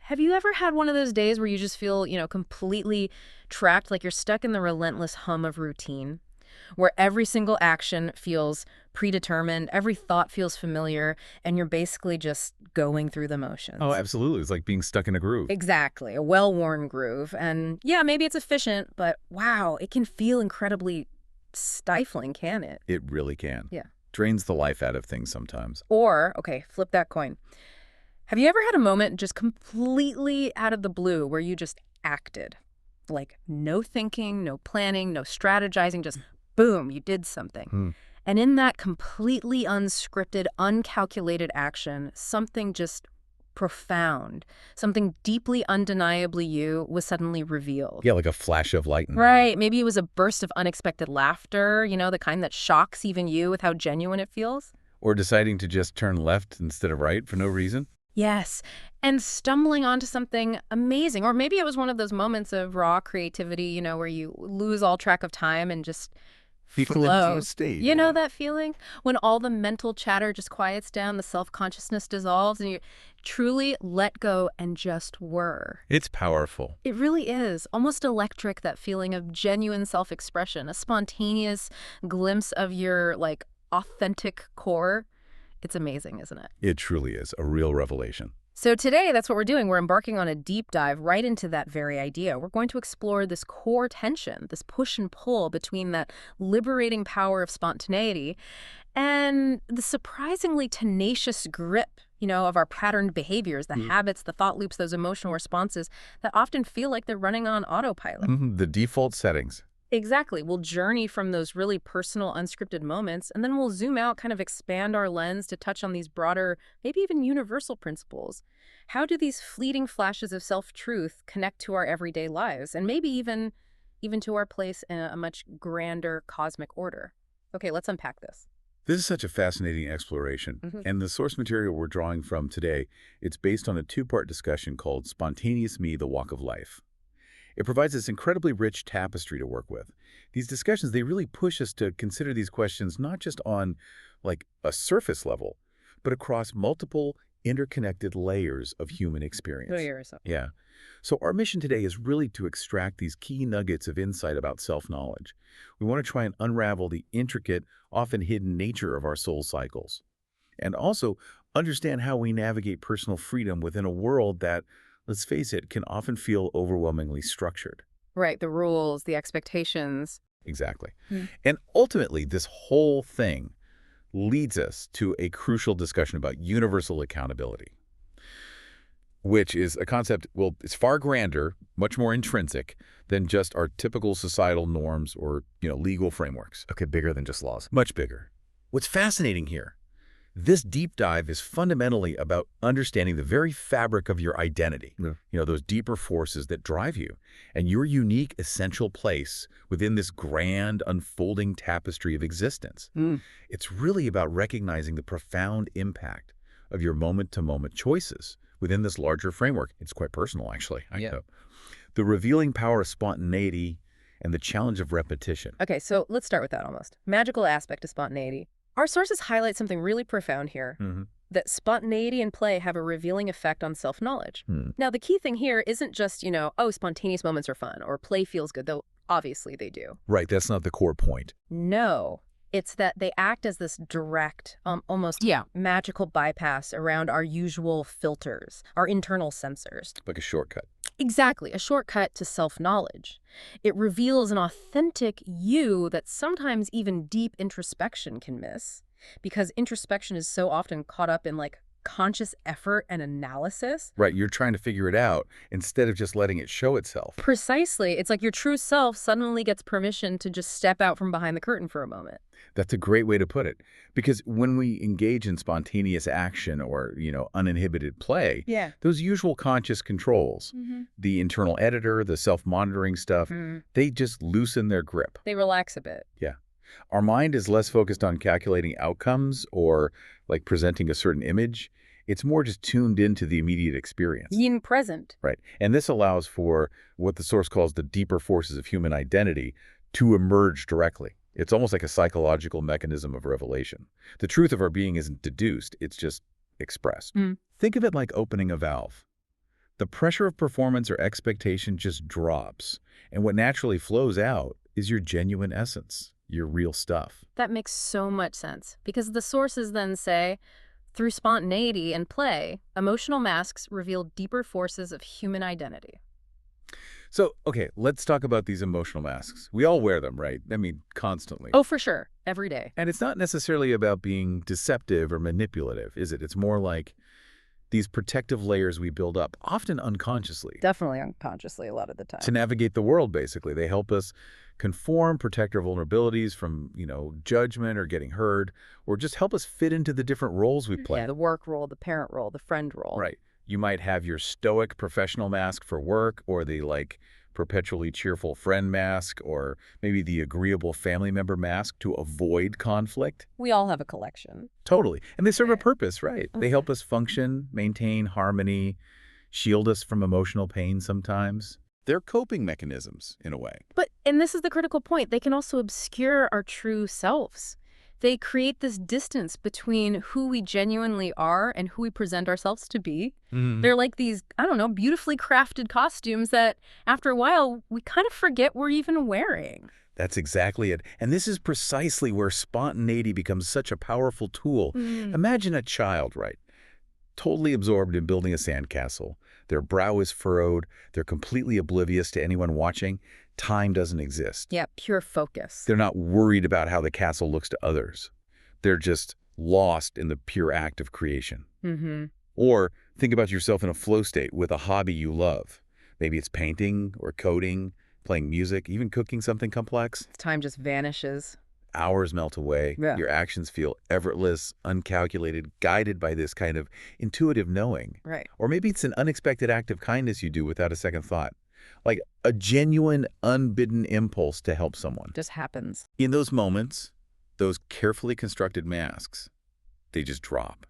Have you ever had one of those days where you just feel, completely trapped, like you're stuck in the relentless hum of routine, where every single action feels predetermined, every thought feels familiar, and you're basically just going through the Oh, motions? absolutely. It's like being stuck in a groove. Exactly, a well-worn groove. And yeah, maybe it's efficient, but wow, it can feel incredibly stifling, can it? It really can. Yeah. Drains the life out of things sometimes. Or, okay, flip that coin. Have you ever had a moment just completely out of the blue where you just acted? Like no thinking, no planning, no strategizing, just boom, you did something. Hmm. And in that completely unscripted, uncalculated action, something just profound, something deeply undeniably you was suddenly revealed. Yeah, like a flash of lightning. Right. Maybe it was a burst of unexpected laughter, the kind that shocks even you with how genuine it feels. Or deciding to just turn left instead of right for no reason. Yes, and stumbling onto something amazing. Or maybe it was one of those moments of raw creativity, where you lose all track of time and just flow. state. You know that feeling? When all the mental chatter just quiets down, the self-consciousness dissolves, and you truly let go and just were. It's powerful. It really is. Almost electric, that feeling of genuine self-expression, a spontaneous glimpse of your, authentic core. It's amazing, isn't it? It truly is a real revelation. So today, that's what we're doing. We're embarking on a deep dive right into that very idea. We're going to explore this core tension, this push and pull between that liberating power of spontaneity and the surprisingly tenacious grip, of our patterned behaviors, the habits, the thought loops, those emotional responses that often feel like they're running on autopilot. The default settings. Exactly. We'll journey from those really personal, unscripted moments, and then we'll zoom out, kind of expand our lens to touch on these broader, maybe even universal principles. How do these fleeting flashes of self-truth connect to our everyday lives, and maybe even to our place in a much grander cosmic order? Okay, let's unpack this. This is such a fascinating exploration. And the source material we're drawing from today, it's based on a two-part discussion called Spontaneous Me, The Walk of Life. It provides this incredibly rich tapestry to work with. These discussions, they really push us to consider these questions not just on, a surface level, but across multiple interconnected layers of human experience. Yeah. So our mission today is really to extract these key nuggets of insight about self-knowledge. We want to try and unravel the intricate, often hidden nature of our soul cycles. And also understand how we navigate personal freedom within a world that, let's face it, can often feel overwhelmingly structured. Right, the rules, the expectations. Exactly. And ultimately, this whole thing leads us to a crucial discussion about universal accountability, which is a concept, well, it's far grander, much more intrinsic than just our typical societal norms or, legal frameworks. Okay, bigger than just laws. Much bigger. What's fascinating here, this deep dive is fundamentally about understanding the very fabric of your identity, those deeper forces that drive you, and your unique essential place within this grand unfolding tapestry of existence. It's really about recognizing the profound impact of your moment-to-moment choices within this larger framework. It's quite personal, actually. The revealing power of spontaneity and the challenge of repetition. Okay, so let's start with that almost. Magical aspect of spontaneity. Our sources highlight something really profound here, that spontaneity and play have a revealing effect on self-knowledge. Now, the key thing here isn't just, spontaneous moments are fun or play feels good, though obviously they do. Right, that's not the core point. No, it's that they act as this direct, almost magical bypass around our usual filters, our internal sensors. Like a shortcut. Exactly, a shortcut to self-knowledge. It reveals an authentic you that sometimes even deep introspection can miss, because introspection is so often caught up in conscious effort and analysis. Right, you're trying to figure it out instead of just letting it show itself. Precisely. It's like your true self suddenly gets permission to just step out from behind the curtain for a moment. That's a great way to put it. Because when we engage in spontaneous action or, uninhibited play, those usual conscious controls, the internal editor, the self-monitoring stuff, they just loosen their grip. They relax a bit. Yeah. Our mind is less focused on calculating outcomes or presenting a certain image. It's more just tuned into the immediate experience. Being present. Right. And this allows for what the source calls the deeper forces of human identity to emerge directly. It's almost like a psychological mechanism of revelation. The truth of our being isn't deduced, it's just expressed. Think of it like opening a valve. The pressure of performance or expectation just drops, and what naturally flows out is your genuine essence, your real stuff. That makes so much sense, because the sources then say, through spontaneity and play, emotional masks reveal deeper forces of human identity. So, okay, let's talk about these emotional masks. We all wear them, right? I mean, constantly. Oh, for sure. Every day. And it's not necessarily about being deceptive or manipulative, is it? It's more like these protective layers we build up, often unconsciously, Definitely unconsciously a lot of the time. to navigate the world, basically. They help us conform, protect our vulnerabilities from, judgment or getting hurt, or just help us fit into the different roles we play. Yeah, the work role, the parent role, the friend role. Right. You might have your stoic professional mask for work, or the, perpetually cheerful friend mask, or maybe the agreeable family member mask to avoid conflict. We all have a collection. Totally. And they serve a Okay. purpose, right? They help us function, maintain harmony, shield us from emotional pain sometimes. They're coping mechanisms, in a way. And this is the critical point, they can also obscure our true selves. They create this distance between who we genuinely are and who we present ourselves to be. They're like these, I don't know, beautifully crafted costumes that, after a while, we kind of forget we're even wearing. That's exactly it. And this is precisely where spontaneity becomes such a powerful tool. Imagine a child, right? Totally absorbed in building a sandcastle. Their brow is furrowed. They're completely oblivious to anyone watching. Time doesn't exist. Yeah, pure focus. They're not worried about how the castle looks to others. They're just lost in the pure act of creation. Or think about yourself in a flow state with a hobby you love. Maybe it's painting or coding, playing music, even cooking something complex. Time just vanishes. Hours melt away. Yeah. Your actions feel effortless, uncalculated, guided by this kind of intuitive knowing. Right. Or maybe it's an unexpected act of kindness you do without a second thought. Like a genuine, unbidden impulse to help someone. Just happens. In those moments, those carefully constructed masks, they just drop.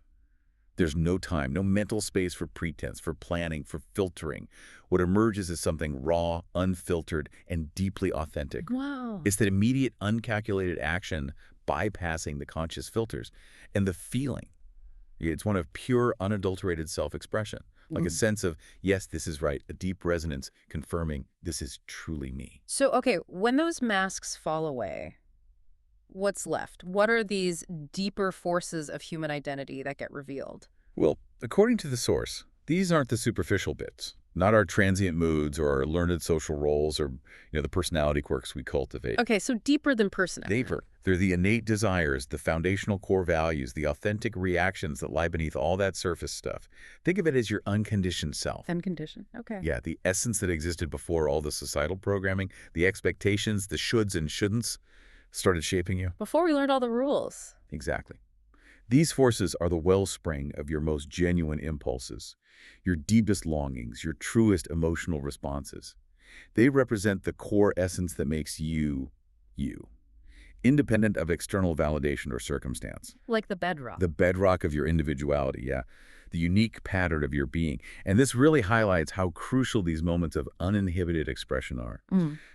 There's no time, no mental space for pretense, for planning, for filtering. What emerges is something raw, unfiltered, and deeply authentic. Wow. It's that immediate, uncalculated action bypassing the conscious filters. And the feeling, it's one of pure, unadulterated self-expression. Like a sense of, yes, this is right, a deep resonance confirming this is truly me. So, okay, when those masks fall away, what's left? What are these deeper forces of human identity that get revealed? Well, according to the source, these aren't the superficial bits, not our transient moods or our learned social roles or, the personality quirks we cultivate. Okay, so deeper than personality. They're the innate desires, the foundational core values, the authentic reactions that lie beneath all that surface stuff. Think of it as your unconditioned self. Unconditioned. Okay. Yeah, the essence that existed before all the societal programming, the expectations, the shoulds and shouldn'ts started shaping you. Before we learned all the rules. Exactly. These forces are the wellspring of your most genuine impulses, your deepest longings, your truest emotional responses. They represent the core essence that makes you, you, independent of external validation or circumstance. Like the bedrock. The bedrock of your individuality, yeah. The unique pattern of your being. And this really highlights how crucial these moments of uninhibited expression are.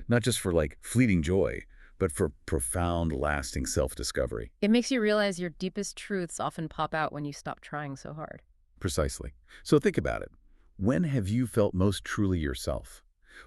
Not just for fleeting joy, but for profound, lasting self-discovery. It makes you realize your deepest truths often pop out when you stop trying so hard. Precisely. So think about it. When have you felt most truly yourself?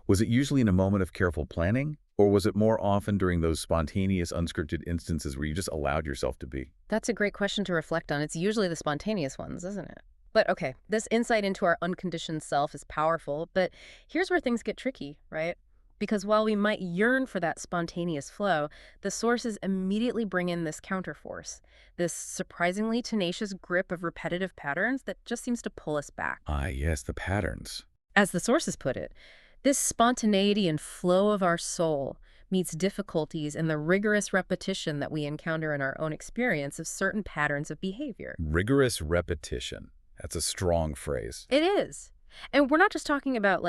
Was it usually in a moment of careful planning? Or was it more often during those spontaneous, unscripted instances where you just allowed yourself to be? That's a great question to reflect on. It's usually the spontaneous ones, isn't it? But okay, this insight into our unconditioned self is powerful, but here's where things get tricky, right? Because while we might yearn for that spontaneous flow, the sources immediately bring in this counterforce, this surprisingly tenacious grip of repetitive patterns that just seems to pull us back. Ah, yes, the patterns. As the sources put it, this spontaneity and flow of our soul meets difficulties in the rigorous repetition that we encounter in our own experience of certain patterns of behavior. Rigorous repetition. That's a strong phrase. It is. And we're not just talking about,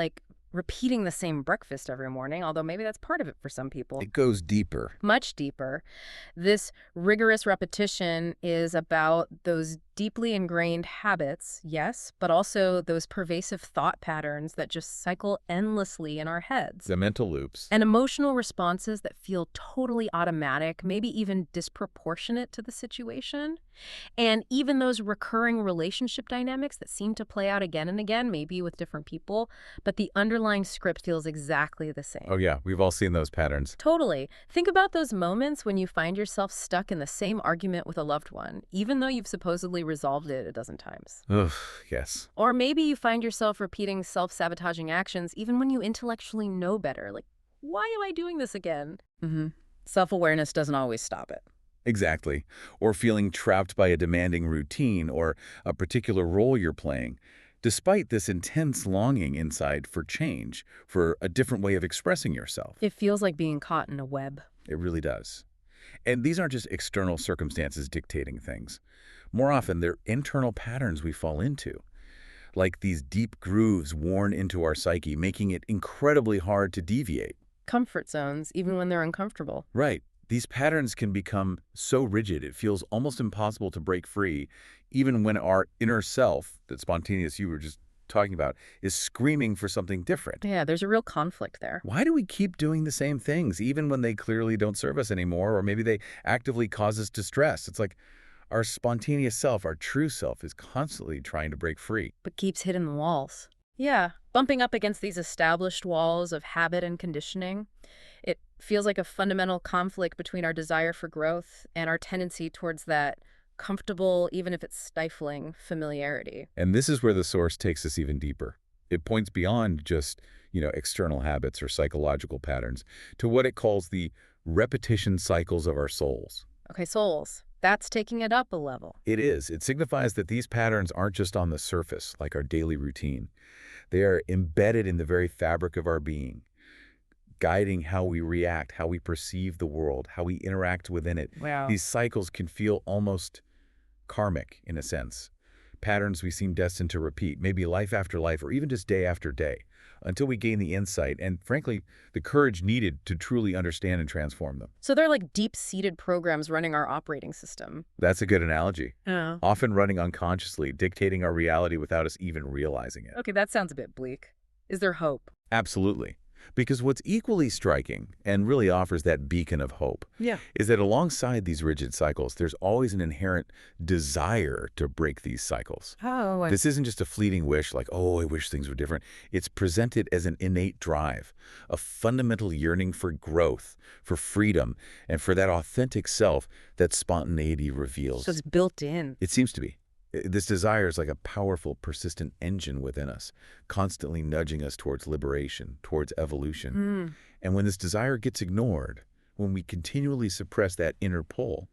repeating the same breakfast every morning, although maybe that's part of it for some people. It goes deeper. Much deeper. This rigorous repetition is about those Deeply ingrained habits, yes, but also those pervasive thought patterns that just cycle endlessly in our heads. The mental loops. And emotional responses that feel totally automatic, maybe even disproportionate to the situation. And even those recurring relationship dynamics that seem to play out again and again, maybe with different people, but the underlying script feels exactly the same. Oh yeah, we've all seen those patterns. Totally. Think about those moments when you find yourself stuck in the same argument with a loved one, even though you've supposedly resolved it a dozen times. Ugh, yes. Or maybe you find yourself repeating self-sabotaging actions even when you intellectually know better. Like, why am I doing this again? Self-awareness doesn't always stop it. Exactly. Or feeling trapped by a demanding routine or a particular role you're playing, despite this intense longing inside for change, for a different way of expressing yourself. It feels like being caught in a web. It really does. And these aren't just external circumstances dictating things. More often, they're internal patterns we fall into, like these deep grooves worn into our psyche, making it incredibly hard to deviate. Comfort zones, even when they're uncomfortable. Right. These patterns can become so rigid it feels almost impossible to break free, even when our inner self, that spontaneous you were just talking about, is screaming for something different. Yeah, there's a real conflict there. Why do we keep doing the same things, even when they clearly don't serve us anymore, or maybe they actively cause us distress? It's like our spontaneous self, our true self, is constantly trying to break free. But keeps hitting the walls. Yeah, bumping up against these established walls of habit and conditioning. It feels like a fundamental conflict between our desire for growth and our tendency towards that comfortable, even if it's stifling, familiarity. And this is where the source takes us even deeper. It points beyond just, external habits or psychological patterns to what it calls the repetition cycles of our souls. Okay, souls. That's taking it up a level. It is. It signifies that these patterns aren't just on the surface, like our daily routine. They are embedded in the very fabric of our being, guiding how we react, how we perceive the world, how we interact within it. Wow. These cycles can feel almost karmic, in a sense. Patterns we seem destined to repeat, maybe life after life, or even just day after day, until we gain the insight and, frankly, the courage needed to truly understand and transform them. So they're like deep-seated programs running our operating system. That's a good analogy. Yeah. Often running unconsciously, dictating our reality without us even realizing it. Okay, that sounds a bit bleak. Is there hope? Absolutely. Because what's equally striking, and really offers that beacon of hope, is that alongside these rigid cycles, there's always an inherent desire to break these cycles. Oh. This isn't just a fleeting wish like, oh, I wish things were different. It's presented as an innate drive, a fundamental yearning for growth, for freedom, and for that authentic self that spontaneity reveals. So it's built in. It seems to be. This desire is like a powerful, persistent engine within us, constantly nudging us towards liberation, towards evolution. And when this desire gets ignored, when we continually suppress that inner pull,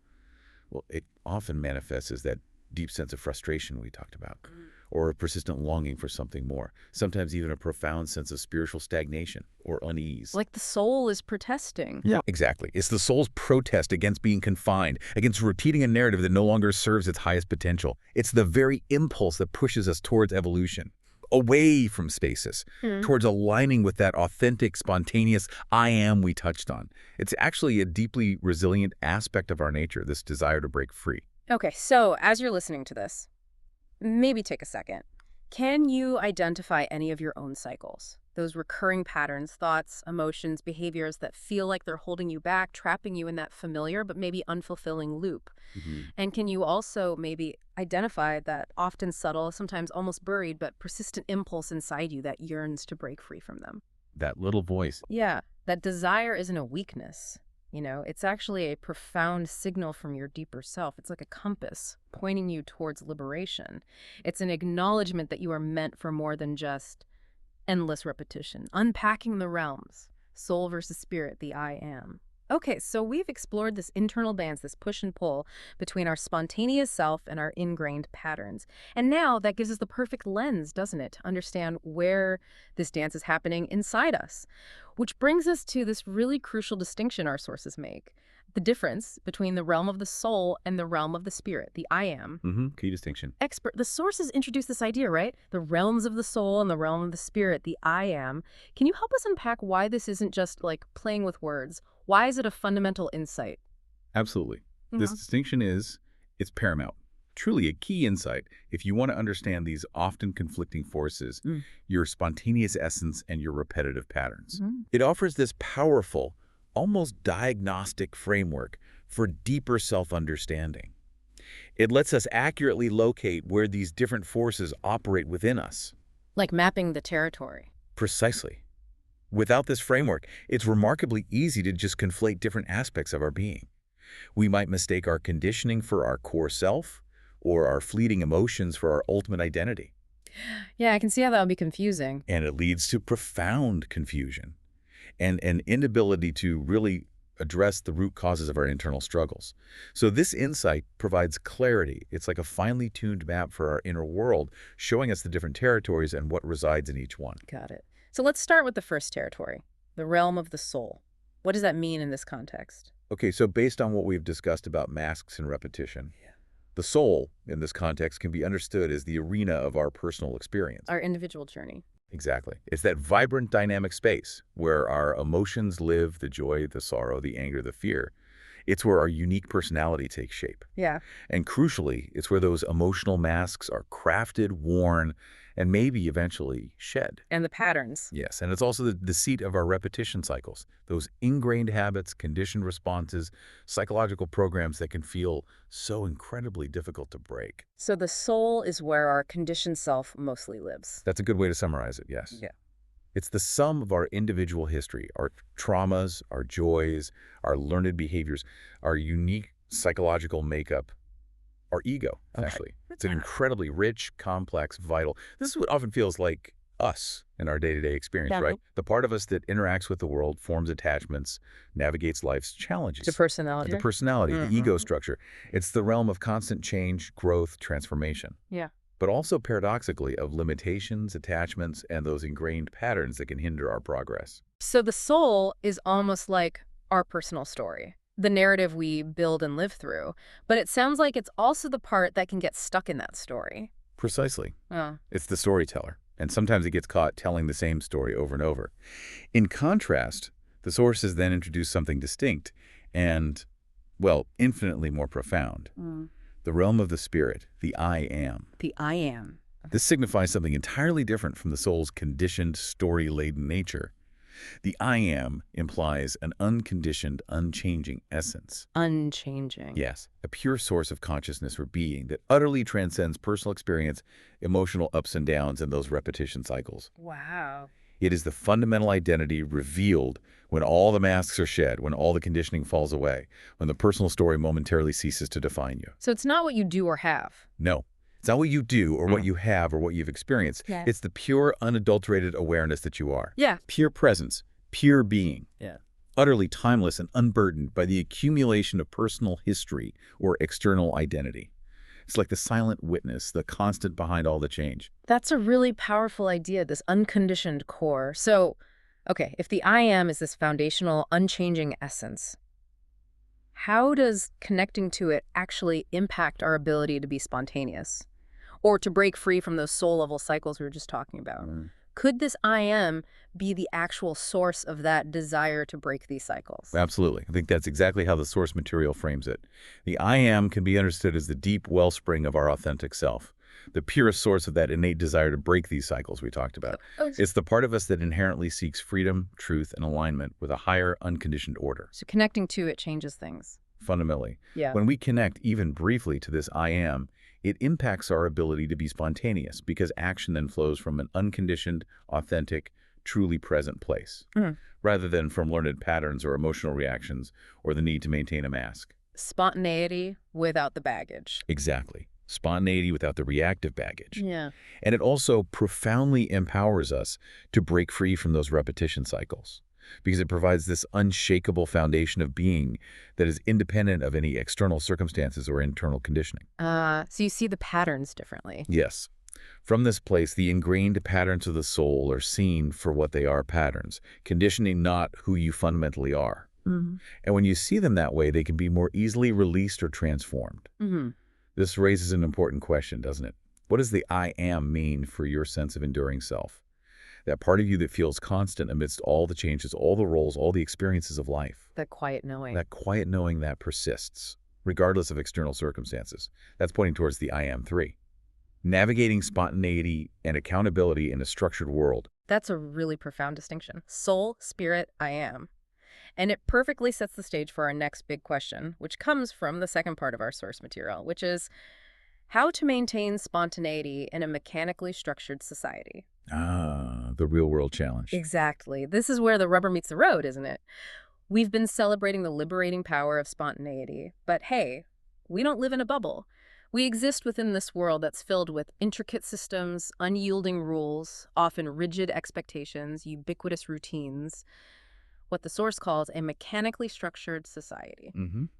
well, it often manifests as that deep sense of frustration we talked about, or a persistent longing for something more, sometimes even a profound sense of spiritual stagnation or unease. Like the soul is protesting. Yeah, exactly. It's the soul's protest against being confined, against repeating a narrative that no longer serves its highest potential. It's the very impulse that pushes us towards evolution, away from stasis, towards aligning with that authentic, spontaneous I am we touched on. It's actually a deeply resilient aspect of our nature, this desire to break free. Okay, so as you're listening to this, maybe take a second. Can you identify any of your own cycles? Those recurring patterns, thoughts, emotions, behaviors that feel like they're holding you back, trapping you in that familiar but maybe unfulfilling loop. And can you also maybe identify that often subtle, sometimes almost buried, but persistent impulse inside you that yearns to break free from them? That little voice. Yeah, that desire isn't a weakness. It's actually a profound signal from your deeper self. It's like a compass pointing you towards liberation. It's an acknowledgement that you are meant for more than just endless repetition, unpacking the realms, soul versus spirit, the I am. Okay, so we've explored this internal dance, this push and pull between our spontaneous self and our ingrained patterns. And now that gives us the perfect lens, doesn't it, to understand where this dance is happening inside us. Which brings us to this really crucial distinction our sources make. The difference between the realm of the soul and the realm of the spirit, the I am. Key distinction. The sources introduce this idea, right? The realms of the soul and the realm of the spirit, the I am. Can you help us unpack why this isn't just like playing with words? Why is it a fundamental insight? Absolutely. This distinction it's paramount. Truly a key insight if you want to understand these often conflicting forces, your spontaneous essence and your repetitive patterns. It offers this powerful, almost diagnostic framework for deeper self-understanding. It lets us accurately locate where these different forces operate within us. Like mapping the territory. Precisely. Without this framework, it's remarkably easy to just conflate different aspects of our being. We might mistake our conditioning for our core self, or our fleeting emotions for our ultimate identity. Yeah, I can see how that would be confusing. And it leads to profound confusion and an inability to really address the root causes of our internal struggles. So this insight provides clarity. It's like a finely tuned map for our inner world, showing us the different territories and what resides in each one. Got it. So let's start with the first territory, the realm of the soul. What does that mean in this context? Okay, so based on what we've discussed about masks and repetition, the soul, in this context, can be understood as the arena of our personal experience. Our individual journey. Exactly. It's that vibrant, dynamic space where our emotions live, the joy, the sorrow, the anger, the fear. It's where our unique personality takes shape. Yeah. And crucially, it's where those emotional masks are crafted, worn, and maybe eventually shed. And the patterns. Yes, and it's also the seat of our repetition cycles, those ingrained habits, conditioned responses, psychological programs that can feel so incredibly difficult to break. So the soul is where our conditioned self mostly lives. That's a good way to summarize it, yes. Yeah. It's the sum of our individual history, our traumas, our joys, our learned behaviors, our unique psychological makeup, our ego, actually. It's an incredibly rich, complex, vital. This is what often feels like us in our day-to-day experience, right? The part of us that interacts with the world, forms attachments, navigates life's challenges. The personality. The personality, the ego structure. It's the realm of constant change, growth, transformation. Yeah. But also paradoxically of limitations, attachments, and those ingrained patterns that can hinder our progress. So the soul is almost like our personal story, the narrative we build and live through. But it sounds like it's also the part that can get stuck in that story. Precisely. Oh. It's the storyteller, and sometimes it gets caught telling the same story over and over. In contrast, the sources then introduce something distinct and, well, infinitely more profound. The realm of the spirit, the I am. The I am. This signifies something entirely different from the soul's conditioned, story-laden nature. The I am implies an unconditioned, unchanging essence. Unchanging. Yes, a pure source of consciousness or being that utterly transcends personal experience, emotional ups and downs, and those repetition cycles. Wow. It is the fundamental identity revealed when all the masks are shed, when all the conditioning falls away, when the personal story momentarily ceases to define you. So it's not what you do or have. No. It's not what you do or what you have or what you've experienced. Yeah. It's the pure, unadulterated awareness that you are. Yeah. Pure presence, pure being. Yeah. Utterly timeless and unburdened by the accumulation of personal history or external identity. It's like the silent witness, the constant behind all the change. That's a really powerful idea, this unconditioned core. So, okay, if the I am is this foundational, unchanging essence, how does connecting to it actually impact our ability to be spontaneous? Or to break free from those soul-level cycles we were just talking about? Could this I am be the actual source of that desire to break these cycles? Absolutely. I think that's exactly how the source material frames it. The I am can be understood as the deep wellspring of our authentic self, the purest source of that innate desire to break these cycles we talked about. It's the part of us that inherently seeks freedom, truth, and alignment with a higher, unconditioned order. So connecting to it changes things. Fundamentally. Yeah. When we connect even briefly to this I am, it impacts our ability to be spontaneous because action then flows from an unconditioned, authentic, truly present place, rather than from learned patterns or emotional reactions or the need to maintain a mask. Spontaneity without the baggage. Exactly. Spontaneity without the reactive baggage. Yeah. And it also profoundly empowers us to break free from those repetition cycles because it provides this unshakable foundation of being that is independent of any external circumstances or internal conditioning. So you see the patterns differently. Yes. From this place, the ingrained patterns of the soul are seen for what they are, patterns, conditioning not who you fundamentally are. And when you see them that way, they can be more easily released or transformed. This raises an important question, doesn't it? What does the I am mean for your sense of enduring self? That part of you that feels constant amidst all the changes, all the roles, all the experiences of life. That quiet knowing. That quiet knowing that persists. regardless of external circumstances. That's pointing towards the I am 3. Navigating spontaneity and accountability in a structured world. That's a really profound distinction. Soul, spirit, I am. And it perfectly sets the stage for our next big question, which comes from the second part of our source material, which is how to maintain spontaneity in a mechanically structured society. Ah, the real-world challenge. Exactly. This is where the rubber meets the road, isn't it? We've been celebrating the liberating power of spontaneity, but hey, we don't live in a bubble. We exist within this world that's filled with intricate systems, unyielding rules, often rigid expectations, ubiquitous routines, what the source calls a mechanically structured society.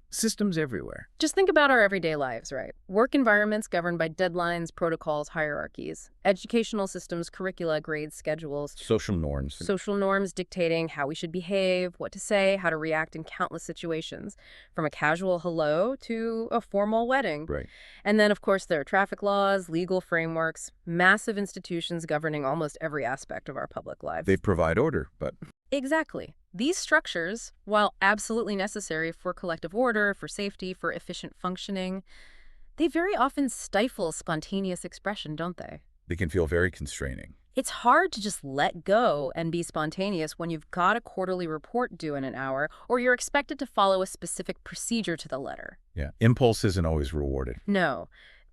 Systems everywhere. Just think about our everyday lives, right? Work environments governed by deadlines, protocols, hierarchies. Educational systems, curricula, grades, schedules. Social norms. Social norms dictating how we should behave, what to say, how to react in countless situations, from a casual hello to a formal wedding. Right. And then, of course, there are traffic laws, legal frameworks, massive institutions governing almost every aspect of our public lives. They provide order, but... Exactly. These structures, while absolutely necessary for collective order, for safety, for efficient functioning, they very often stifle spontaneous expression, don't they? They can feel very constraining. It's hard to just let go and be spontaneous when you've got a quarterly report due in an hour, or you're expected to follow a specific procedure to the letter. Yeah, impulse isn't always rewarded. No.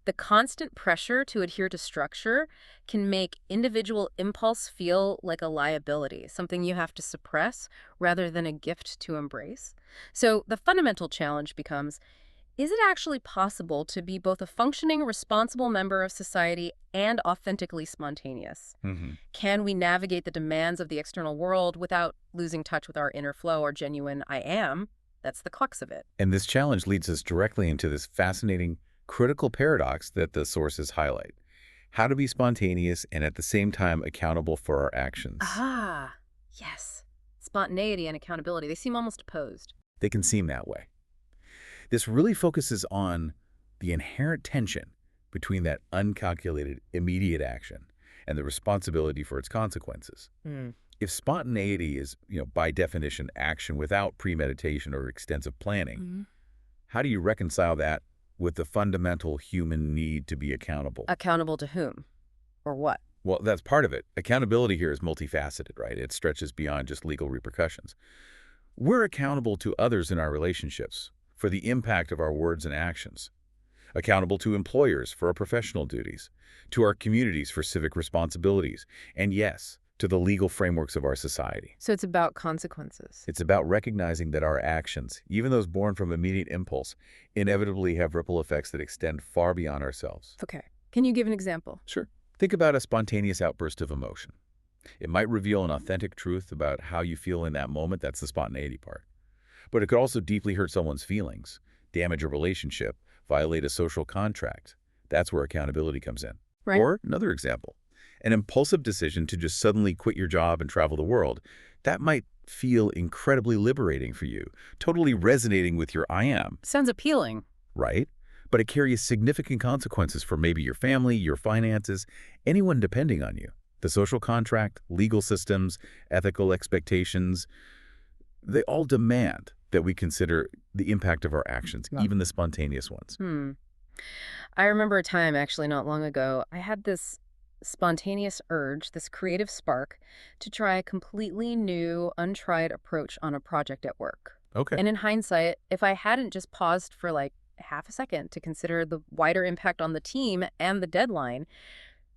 The constant pressure to adhere to structure can make individual impulse feel like a liability, something you have to suppress rather than a gift to embrace. So the fundamental challenge becomes, is it actually possible to be both a functioning, responsible member of society and authentically spontaneous? Can we navigate the demands of the external world without losing touch with our inner flow or genuine I am? That's the crux of it. And this challenge leads us directly into this fascinating critical paradox that the sources highlight. How to be spontaneous and at the same time accountable for our actions. Ah, yes. Spontaneity and accountability, they seem almost opposed. They can seem that way. This really focuses on the inherent tension between that uncalculated immediate action and the responsibility for its consequences. If spontaneity is, by definition, action without premeditation or extensive planning, how do you reconcile that with the fundamental human need to be accountable? Accountable to whom? Or what? Well, that's part of it. Accountability here is multifaceted, right? It stretches beyond just legal repercussions. We're accountable to others in our relationships for the impact of our words and actions. Accountable to employers for our professional duties, to our communities for civic responsibilities, and yes, to the legal frameworks of our society. So it's about consequences. It's about recognizing that our actions, even those born from immediate impulse, inevitably have ripple effects that extend far beyond ourselves. Okay. Can you give an example? Sure. Think about a spontaneous outburst of emotion. It might reveal an authentic truth about how you feel in that moment. That's the spontaneity part. But it could also deeply hurt someone's feelings, damage a relationship, violate a social contract. That's where accountability comes in. Right. Or another example, an impulsive decision to just suddenly quit your job and travel the world. That might feel incredibly liberating for you, totally resonating with your I am. Sounds appealing. Right? But it carries significant consequences for maybe your family, your finances, anyone depending on you. The social contract, legal systems, ethical expectations, they all demand that we consider the impact of our actions, even the spontaneous ones. I remember a time, actually not long ago, I had this spontaneous urge, this creative spark, to try a completely new, untried approach on a project at work. Okay. And in hindsight, if I hadn't just paused for like half a second to consider the wider impact on the team and the deadline,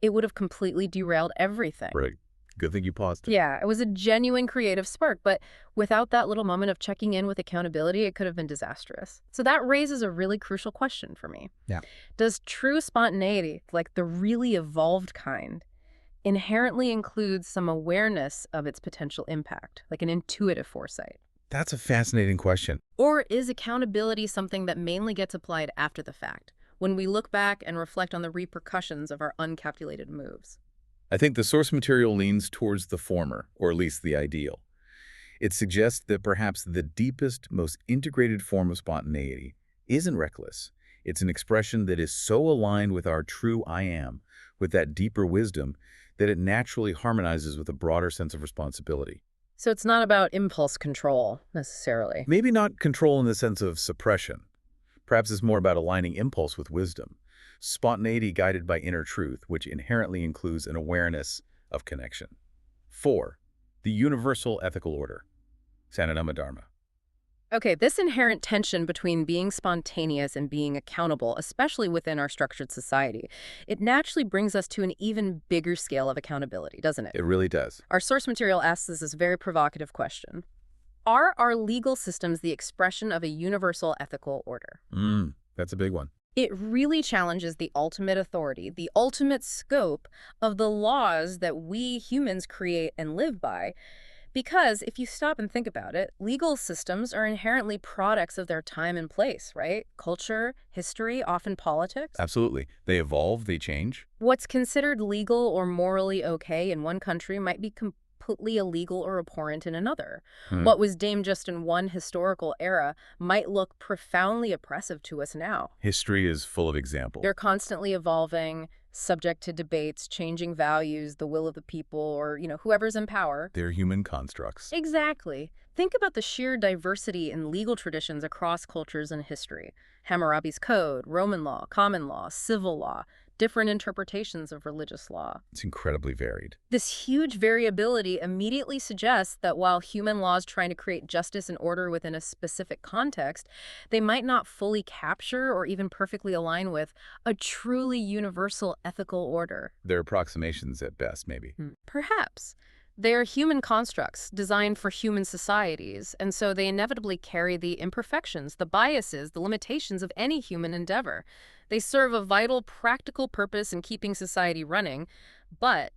it would have completely derailed everything. Right. Good thing you paused it. Yeah, it was a genuine creative spark, but without that little moment of checking in with accountability, it could have been disastrous. So that raises a really crucial question for me. Yeah. Does true spontaneity, like the really evolved kind, inherently include some awareness of its potential impact, like an intuitive foresight? That's a fascinating question. Or is accountability something that mainly gets applied after the fact, when we look back and reflect on the repercussions of our uncalculated moves? I think the source material leans towards the former, or at least the ideal. It suggests that perhaps the deepest, most integrated form of spontaneity isn't reckless. It's an expression that is so aligned with our true I am, with that deeper wisdom, that it naturally harmonizes with a broader sense of responsibility. So it's not about impulse control, necessarily. Maybe not control in the sense of suppression, Perhaps it's more about aligning impulse with wisdom. Spontaneity guided by inner truth, which inherently includes an awareness of connection. 4. The universal ethical order. Sanatama Dharma. Okay, this inherent tension between being spontaneous and being accountable, especially within our structured society, it naturally brings us to an even bigger scale of accountability, doesn't it? It really does. Our source material asks us this very provocative question. Are our legal systems the expression of a universal ethical order? That's a big one. It really challenges the ultimate authority, the ultimate scope of the laws that we humans create and live by. Because if you stop and think about it, legal systems are inherently products of their time and place, right? Culture, history, often politics. Absolutely. They evolve, they change. What's considered legal or morally okay in one country might be completely illegal or abhorrent in another. What was deemed just in one historical era might look profoundly oppressive to us now. History is full of examples. They're constantly evolving, subject to debates, changing values, the will of the people, or, whoever's in power. They're human constructs. Exactly. Think about the sheer diversity in legal traditions across cultures and history. Hammurabi's Code, Roman law, common law, civil law, different interpretations of religious law. It's incredibly varied. This huge variability immediately suggests that while human laws trying to create justice and order within a specific context, they might not fully capture or even perfectly align with a truly universal ethical order. They're approximations at best, maybe. Perhaps. They are human constructs designed for human societies, and so they inevitably carry the imperfections, the biases, the limitations of any human endeavor. They serve a vital, practical purpose in keeping society running, but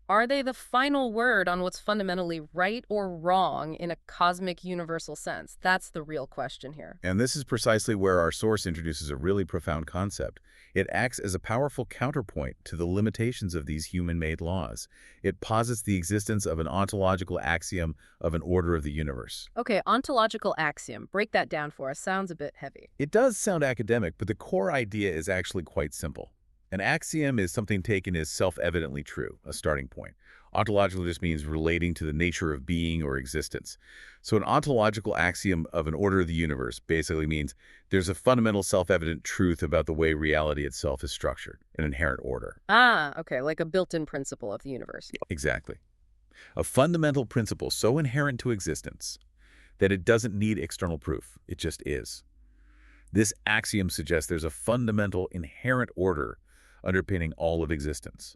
are they the final word on what's fundamentally right or wrong in a cosmic universal sense? That's the real question here. And this is precisely where our source introduces a really profound concept. It acts as a powerful counterpoint to the limitations of these human-made laws. It posits the existence of an ontological axiom of an order of the universe. Okay, ontological axiom. Break that down for us. Sounds a bit heavy. It does sound academic, but the core idea is actually quite simple. An axiom is something taken as self-evidently true, a starting point. Ontological just means relating to the nature of being or existence. So an ontological axiom of an order of the universe basically means there's a fundamental self-evident truth about the way reality itself is structured, an inherent order. Ah, okay, like a built-in principle of the universe. Exactly. A fundamental principle so inherent to existence that it doesn't need external proof. It just is. This axiom suggests there's a fundamental inherent order underpinning all of existence,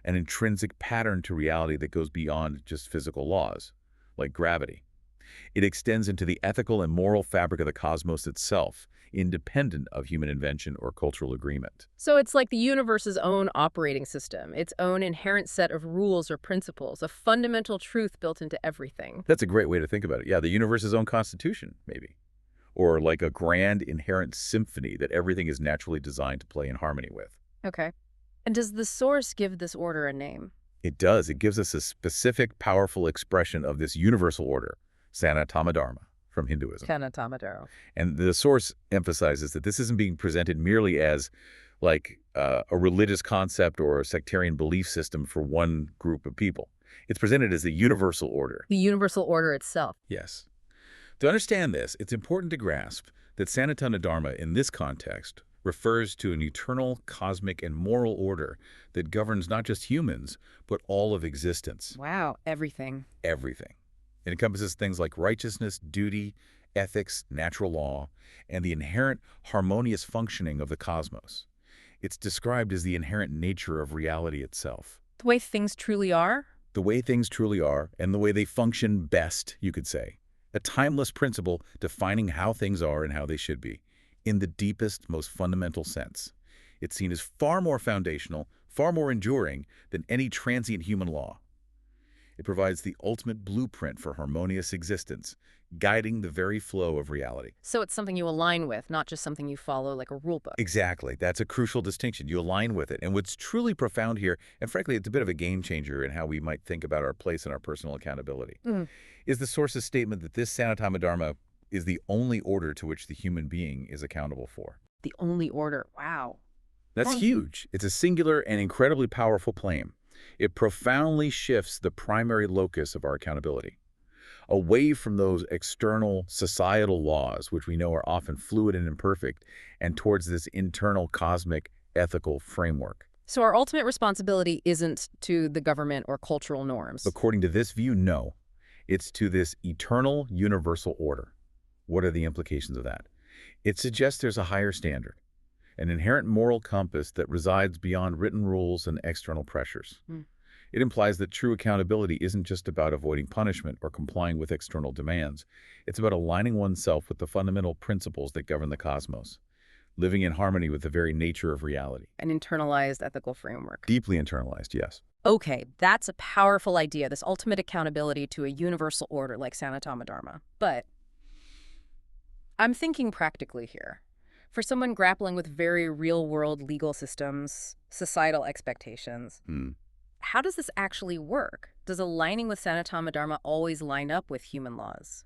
an intrinsic pattern to reality that goes beyond just physical laws, like gravity. It extends into the ethical and moral fabric of the cosmos itself, independent of human invention or cultural agreement. So it's like the universe's own operating system, its own inherent set of rules or principles, a fundamental truth built into everything. That's a great way to think about it. Yeah, the universe's own constitution, maybe. Or like a grand inherent symphony that everything is naturally designed to play in harmony with. Okay. And does the source give this order a name? It does. It gives us a specific, powerful expression of this universal order, Sanatama Dharma, from Hinduism. Sanatama. And the source emphasizes that this isn't being presented merely as like a religious concept or a sectarian belief system for one group of people. It's presented as the universal order. The universal order itself. Yes. To understand this, it's important to grasp that Sanatana Dharma in this context refers to an eternal, cosmic, and moral order that governs not just humans, but all of existence. Wow, everything. Everything. It encompasses things like righteousness, duty, ethics, natural law, and the inherent harmonious functioning of the cosmos. It's described as the inherent nature of reality itself. The way things truly are? The way things truly are, and the way they function best, you could say. A timeless principle defining how things are and how they should be. In the deepest, most fundamental sense. It's seen as far more foundational, far more enduring than any transient human law. It provides the ultimate blueprint for harmonious existence, guiding the very flow of reality. So it's something you align with, not just something you follow like a rule book. Exactly. That's a crucial distinction. You align with it. And what's truly profound here, and frankly, it's a bit of a game changer in how we might think about our place in our personal accountability, is the source's statement that this Sanatama Dharma is the only order to which the human being is accountable for. The only order. Wow. That's huge. It's a singular and incredibly powerful claim. It profoundly shifts the primary locus of our accountability. away from those external societal laws, which we know are often fluid and imperfect, and towards this internal cosmic ethical framework. So our ultimate responsibility isn't to the government or cultural norms. According to this view, no. It's to this eternal universal order. What are the implications of that? It suggests there's a higher standard, an inherent moral compass that resides beyond written rules and external pressures. It implies that true accountability isn't just about avoiding punishment or complying with external demands. It's about aligning oneself with the fundamental principles that govern the cosmos, living in harmony with the very nature of reality. An internalized ethical framework. Deeply internalized, yes. Okay, that's a powerful idea, this ultimate accountability to a universal order like Sanatama Dharma. But I'm thinking practically here. For someone grappling with very real-world legal systems, societal expectations, how does this actually work? Does aligning with Sanatama Dharma always line up with human laws?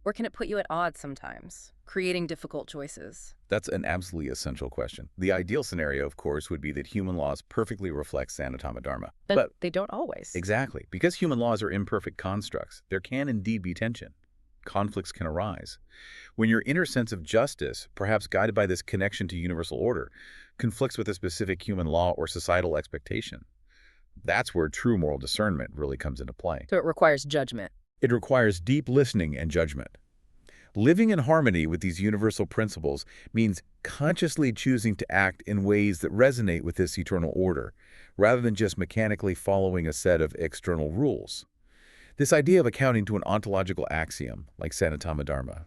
Or can it put you at odds sometimes, creating difficult choices? That's an absolutely essential question. The ideal scenario, of course, would be that human laws perfectly reflect Sanatama Dharma. But they don't always. Exactly. Because human laws are imperfect constructs, there can indeed be tension. Conflicts can arise. When your inner sense of justice, perhaps guided by this connection to universal order, conflicts with a specific human law or societal expectation, that's where true moral discernment really comes into play. So it requires judgment. It requires deep listening and judgment. Living in harmony with these universal principles means consciously choosing to act in ways that resonate with this eternal order, rather than just mechanically following a set of external rules. This idea of accounting to an ontological axiom, like Sanatama Dharma,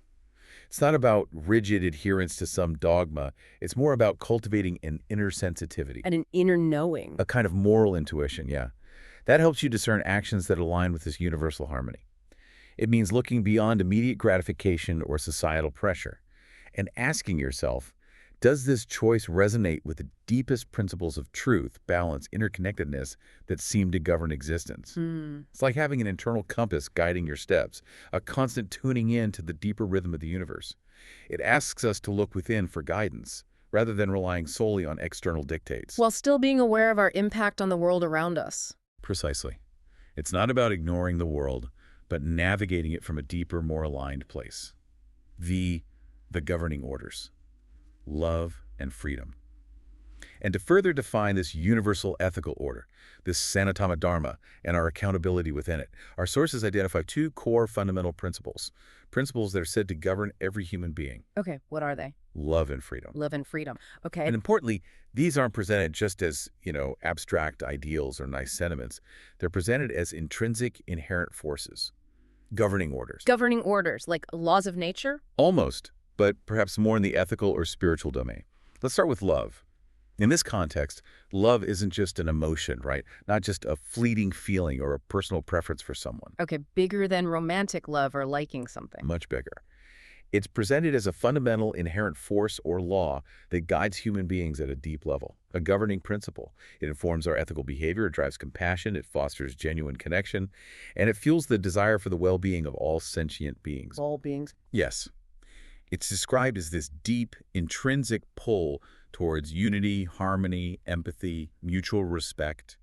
it's not about rigid adherence to some dogma. It's more about cultivating an inner sensitivity. And an inner knowing. A kind of moral intuition, yeah. That helps you discern actions that align with this universal harmony. It means looking beyond immediate gratification or societal pressure and asking yourself, does this choice resonate with the deepest principles of truth, balance, interconnectedness that seem to govern existence? It's like having an internal compass guiding your steps, a constant tuning in to the deeper rhythm of the universe. It asks us to look within for guidance, rather than relying solely on external dictates. While still being aware of our impact on the world around us. Precisely. It's not about ignoring the world, but navigating it from a deeper, more aligned place. The governing orders. Love and freedom. And to further define this universal ethical order, this Sanatama Dharma, and our accountability within it, our sources identify two core fundamental principles that are said to govern every human being. Okay, what are they? Love and freedom. Love and freedom. Okay. And importantly, these aren't presented just as, abstract ideals or nice sentiments. They're presented as intrinsic, inherent forces, governing orders. Governing orders, like laws of nature? Almost, but perhaps more in the ethical or spiritual domain. Let's start with love. In this context, love isn't just an emotion, right? Not just a fleeting feeling or a personal preference for someone. Okay, bigger than romantic love or liking something. Much bigger. It's presented as a fundamental inherent force or law that guides human beings at a deep level, a governing principle. It informs our ethical behavior, it drives compassion, it fosters genuine connection, and it fuels the desire for the well-being of all sentient beings. All beings? Yes. It's described as this deep, intrinsic pull towards unity, harmony, empathy, mutual respect,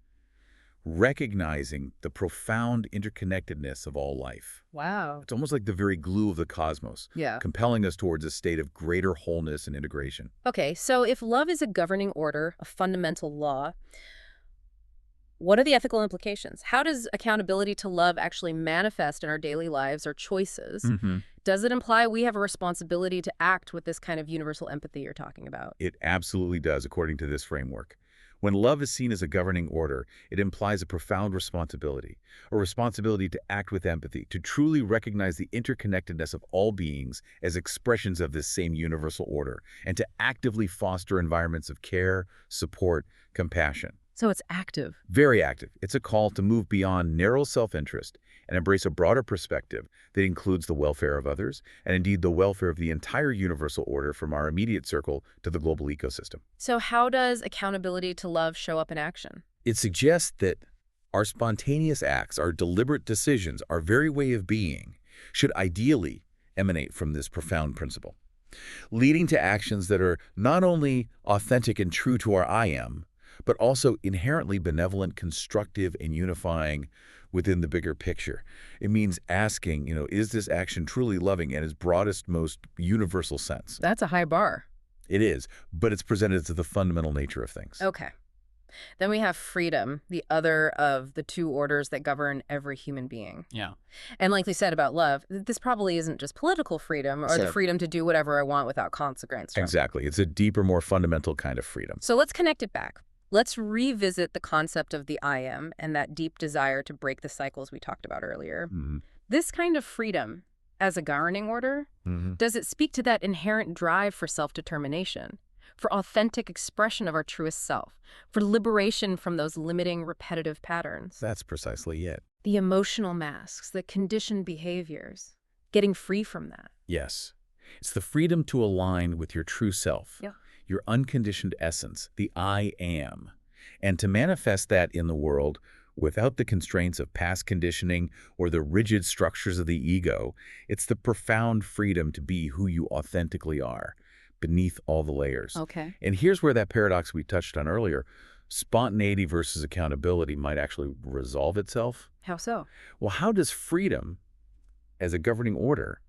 recognizing the profound interconnectedness of all life. Wow. It's almost like the very glue of the cosmos, compelling us towards a state of greater wholeness and integration. Okay, so if love is a governing order, a fundamental law, what are the ethical implications? How does accountability to love actually manifest in our daily lives or choices? Does it imply we have a responsibility to act with this kind of universal empathy you're talking about? It absolutely does, according to this framework. When love is seen as a governing order, it implies a profound responsibility, a responsibility to act with empathy, to truly recognize the interconnectedness of all beings as expressions of this same universal order, and to actively foster environments of care, support, compassion. So it's active. Very active. It's a call to move beyond narrow self-interest and embrace a broader perspective that includes the welfare of others and indeed the welfare of the entire universal order from our immediate circle to the global ecosystem. So how does accountability to love show up in action? It suggests that our spontaneous acts, our deliberate decisions, our very way of being should ideally emanate from this profound principle, leading to actions that are not only authentic and true to our I am, but also inherently benevolent, constructive, and unifying within the bigger picture. It means asking, is this action truly loving in its broadest, most universal sense? That's a high bar. It is, but it's presented as the fundamental nature of things. Okay. Then we have freedom, the other of the two orders that govern every human being. Yeah. And like we said about love, this probably isn't just political freedom or the freedom to do whatever I want without consequence. Exactly. It's a deeper, more fundamental kind of freedom. So let's connect it back. Let's revisit the concept of the I am and that deep desire to break the cycles we talked about earlier. This kind of freedom, as a governing order, does it speak to that inherent drive for self-determination, for authentic expression of our truest self, for liberation from those limiting, repetitive patterns? That's precisely it. The emotional masks, the conditioned behaviors, getting free from that. Yes. It's the freedom to align with your true self, Yeah. your unconditioned essence, the I am, and to manifest that in the world without the constraints of past conditioning or the rigid structures of the ego. It's the profound freedom to be who you authentically are, beneath all the layers. Okay. And here's where that paradox we touched on earlier, spontaneity versus accountability, might actually resolve itself. How so? Well, how does freedom, as a governing order,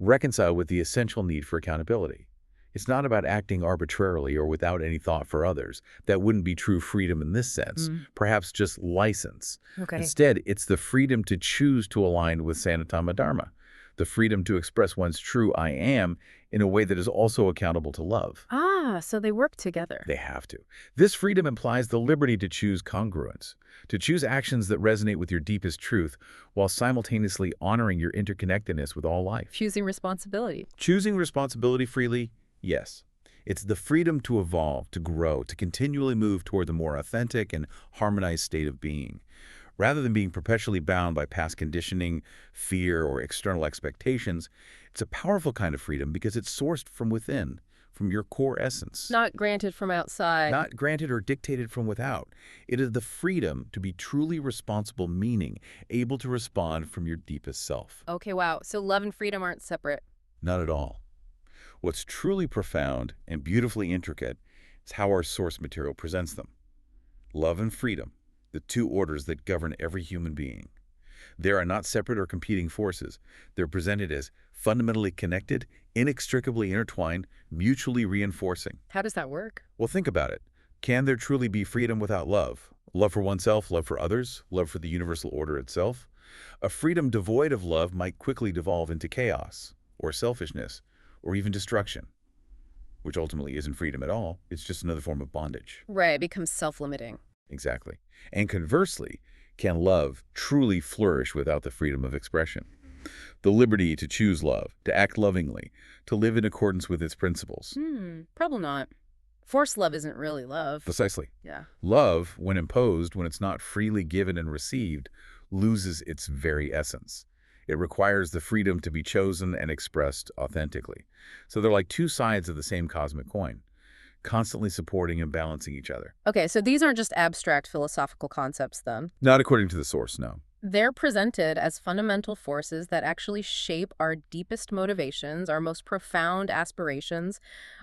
reconcile with the essential need for accountability? It's not about acting arbitrarily or without any thought for others. That wouldn't be true freedom in this sense, perhaps just license. Okay. Instead, it's the freedom to choose to align with Sanatama Dharma, the freedom to express one's true I am in a way that is also accountable to love. Ah, so they work together. They have to. This freedom implies the liberty to choose congruence, to choose actions that resonate with your deepest truth while simultaneously honoring your interconnectedness with all life. Choosing responsibility. Choosing responsibility freely, yes. It's the freedom to evolve, to grow, to continually move toward the more authentic and harmonized state of being. Rather than being perpetually bound by past conditioning, fear, or external expectations, it's a powerful kind of freedom because it's sourced from within, from your core essence. Not granted from outside. Not granted or dictated from without. It is the freedom to be truly responsible, meaning able to respond from your deepest self. Okay, wow. So love and freedom aren't separate. Not at all. What's truly profound and beautifully intricate is how our source material presents them. Love and freedom, the two orders that govern every human being. They are not separate or competing forces. They're presented as fundamentally connected, inextricably intertwined, mutually reinforcing. How does that work? Well, think about it. Can there truly be freedom without love? Love for oneself, love for others, love for the universal order itself? A freedom devoid of love might quickly devolve into chaos, or selfishness, or even destruction, which ultimately isn't freedom at all. It's just another form of bondage. Right, it becomes self-limiting. Exactly. And conversely, can love truly flourish without the freedom of expression? The liberty to choose love, to act lovingly, to live in accordance with its principles. Probably not. Forced love isn't really love. Precisely. Yeah. Love, when imposed, when it's not freely given and received, loses its very essence. It requires the freedom to be chosen and expressed authentically. So they're like two sides of the same cosmic coin, constantly supporting and balancing each other. Okay, so these aren't just abstract philosophical concepts then. Not according to the source, no. They're presented as fundamental forces that actually shape our deepest motivations, our most profound aspirations,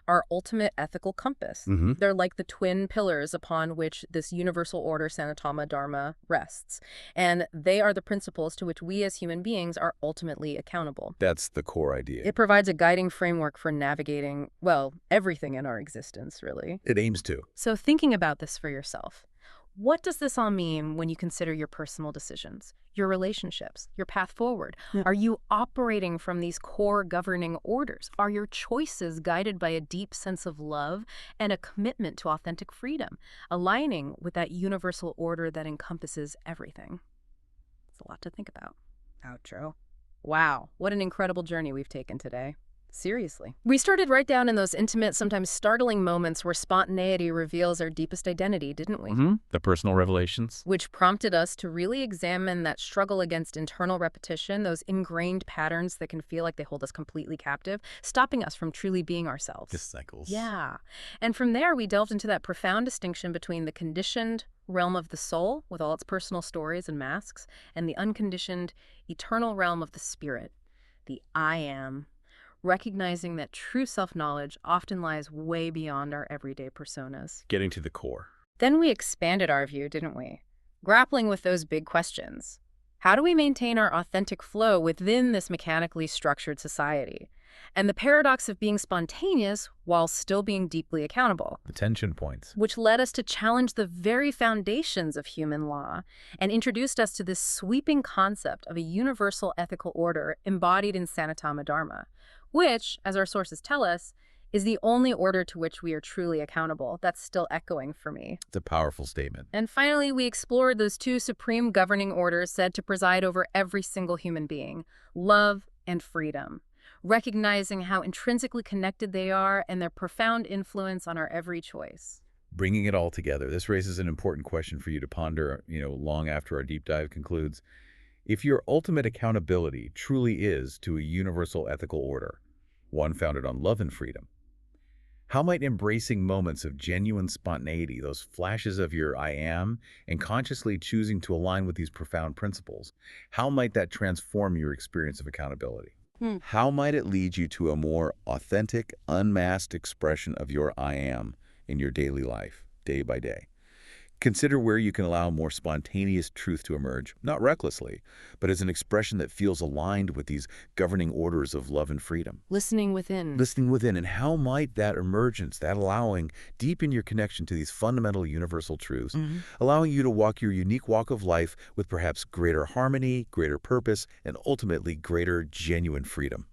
our ultimate ethical compass. They're like the twin pillars upon which this universal order Sanatama Dharma rests. And they are the principles to which we as human beings are ultimately accountable. That's the core idea. It provides a guiding framework for navigating, well, everything in our existence, really. It aims to. So thinking about this for yourself, what does this all mean when you consider your personal decisions, your relationships, your path forward? Are you operating from these core governing orders? Are your choices guided by a deep sense of love and a commitment to authentic freedom, aligning with that universal order that encompasses everything? It's a lot to think about. Outro. Wow, what an incredible journey we've taken today. Seriously. We started right down in those intimate, sometimes startling moments where spontaneity reveals our deepest identity, didn't we? The personal revelations. Which prompted us to really examine that struggle against internal repetition, those ingrained patterns that can feel like they hold us completely captive, stopping us from truly being ourselves. The cycles. Yeah. And from there, we delved into that profound distinction between the conditioned realm of the soul, with all its personal stories and masks, and the unconditioned, eternal realm of the spirit, the I am, recognizing that true self-knowledge often lies way beyond our everyday personas. Getting to the core. Then we expanded our view, didn't we? Grappling with those big questions. How do we maintain our authentic flow within this mechanically structured society? And the paradox of being spontaneous while still being deeply accountable, The tension points. which led us to challenge the very foundations of human law and introduced us to this sweeping concept of a universal ethical order embodied in Sanatama Dharma, which, as our sources tell us, is the only order to which we are truly accountable. That's still echoing for me. It's a powerful statement. And finally, we explored those two supreme governing orders said to preside over every single human being: love and freedom, recognizing how intrinsically connected they are and their profound influence on our every choice. Bringing it all together, this raises an important question for you to ponder, long after our deep dive concludes. If your ultimate accountability truly is to a universal ethical order, one founded on love and freedom, how might embracing moments of genuine spontaneity, those flashes of your I am, and consciously choosing to align with these profound principles, how might that transform your experience of accountability? How might it lead you to a more authentic, unmasked expression of your I am in your daily life, day by day? Consider where you can allow more spontaneous truth to emerge, not recklessly, but as an expression that feels aligned with these governing orders of love and freedom. Listening within. Listening within, and how might that emergence, that allowing, deepen your connection to these fundamental universal truths, allowing you to walk your unique walk of life with perhaps greater harmony, greater purpose, and ultimately greater genuine freedom.